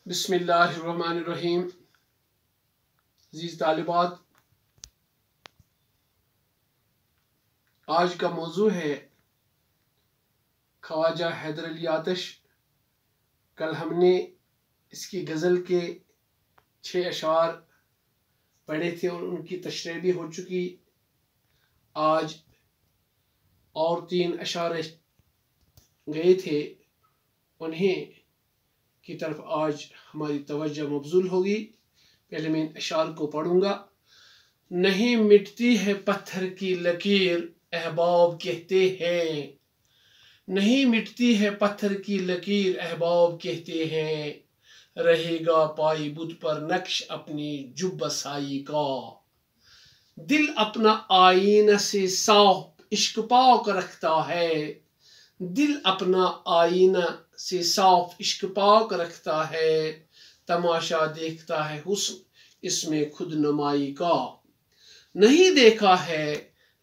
بسم اللہ الرحمن الرحیم۔ عزیز طالبات، آج کا موضوع ہے خواجہ حیدر علی آتش۔ کل ہم نے اس کی غزل کے 6 اشعار پڑھے تھے اور ان کی تشریح بھی ہو چکی۔ آج اور 3 اشعار گئے تھے، انہیں کی طرف آج ہماری توجہ مبذول ہوگی۔ پہلے میں ان اشعار کو پڑھوں گا۔ نہیں مٹتی ہے پتھر کی لکیر، احباب کہتے ہیں۔ نہیں مٹتی ہے پتھر کی لکیر، احباب کہتے ہیں۔ رہے گا پائی بت پر نقش اپنی جب سائی کا۔ دل اپنا آئینہ سے صاف عشق پاک رکھتا ہے۔ دل اپنا آئینہ سے صاف عشق پاک رکھتا ہے۔ تماشا دیکھتا ہے حسن اس میں خود نمائی کا۔ نہیں دیکھا ہے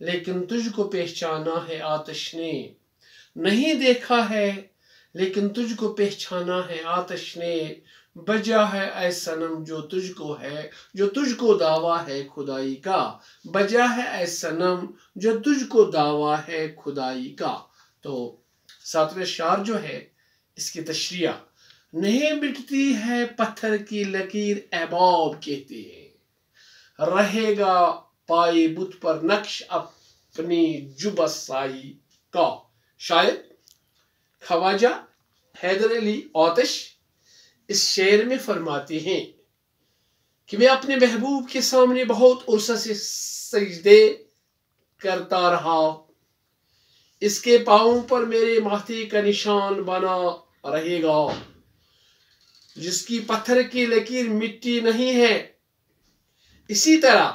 لیکن تجھ کو پہچانا ہے آتش نے۔ نہیں دیکھا ہے لیکن تجھ کو پہچانا ہے آتش نے۔ بجا ہے اے صنم جو تجھ کو ہے، جو تجھ کو دعویٰ ہے خدائی کا۔ بجا ہے اے صنم جو تجھ کو دعویٰ ہے خدائی کا۔ تو 7ویں اشعار جو ہے اس کی تشریح۔ نہیں مٹتی ہے پتھر کی لکیر، احباب کہتے ہیں۔ رہے گا پائے بت پر نقش اپنی جب سائی کا۔ شاعر خواجہ حیدر علی آتش اس شعر میں فرماتے ہیں کہ میں اپنے محبوب کے سامنے بہت عرصے سے سجدے کرتا رہا۔ اس کے پاؤں پر میرے ماتھے کا نشان بنا رہے گا۔ جس کی پتھر کی لکیر مٹی نہیں ہے، اسی طرح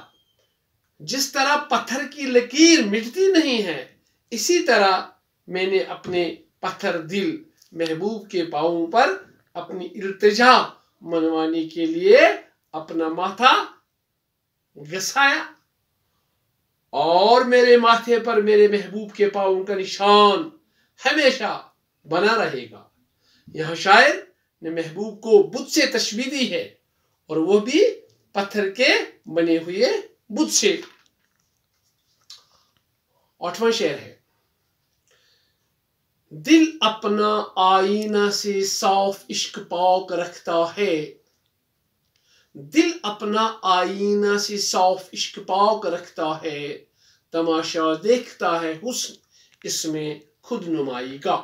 جس طرح پتھر کی لکیر مٹتی نہیں ہے، اسی طرح میں نے اپنے پتھر دل محبوب کے پاؤں پر اپنی التجا منوانے کے لیے اپنا ماتھا گھسایا، اور میرے ماتھے پر میرے محبوب کے پاؤں کا نشان ہمیشہ بنا رہے گا۔ یہاں شاعر نے محبوب کو بت سے تشبیہ دی ہے، اور وہ بھی پتھر کے بنے ہوئے بت سے۔ 8واں شعر ہے۔ دل اپنا آئینہ سے صاف عشق پاک رکھتا ہے۔ دل اپنا آئینہ سے صاف عشق پاک رکھتا ہے۔ تماشا دیکھتا ہے حسن اس میں خود نمائی کا۔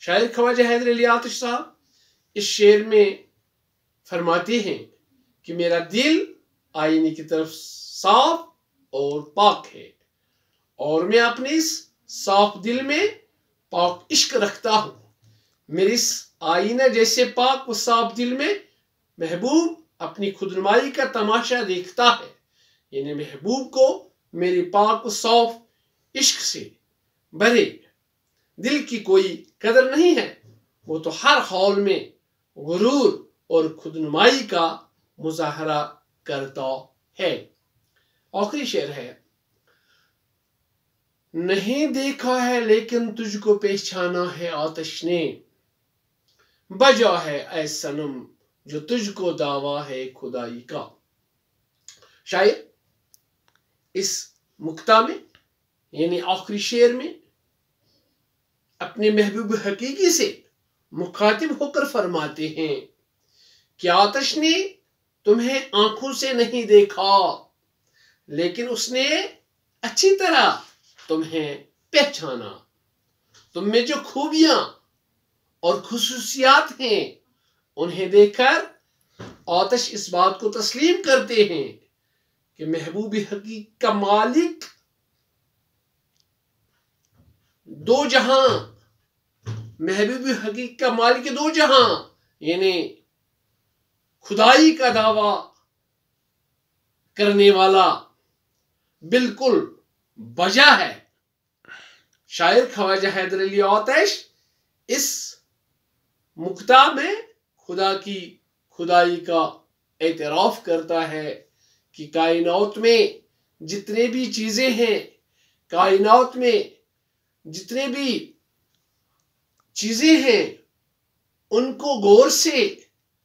شاعر خواجہ حیدر علی آتش صاحب اس شعر میں فرماتے ہیں کہ میرا دل آئینے کی طرف صاف اور پاک ہے، اور میں اپنے اس صاف دل میں پاک عشق رکھتا ہوں۔ میرے اس آئینہ جیسے پاک و صاف دل میں محبوب اپنی خود نمائی کا تماشا دیکھتا ہے، یعنی محبوب کو میری پاک و صاف عشق سے بھرے دل کی کوئی قدر نہیں ہے۔ وہ تو ہر حال میں غرور اور خود نمائی کا مظاہرہ کرتا ہے۔ آخری شعر ہے۔ نہیں دیکھا ہے لیکن تجھ کو پہچانا ہے آتش نے۔ بجا ہے اے صنم جو تجھ کو دعویٰ ہے خدائی کا۔ شاعر اس مقطع میں یعنی آخری شعر میں اپنے محبوب حقیقی سے مخاطب ہو کر فرماتے ہیں کہ آتش نے تمہیں آنکھوں سے نہیں دیکھا، لیکن اس نے اچھی طرح تمہیں پہچانا۔ تم میں جو خوبیاں اور خصوصیات ہیں انہیں دیکھ کر آتش اس بات کو تسلیم کرتے ہیں کہ محبوب حقیقی کا مالک دو جہاں، محبوب حقیقی کا مالک دو جہاں یعنی خدائی کا دعویٰ کرنے والا بالکل بجا ہے۔ شاعر خواجہ حیدر علی آتش اس مقطع میں خدا کی خدائی کا اعتراف کرتا ہے کہ کائنات میں جتنے بھی چیزیں ہیں، کائنات میں جتنے بھی چیزیں ہیں ان کو غور سے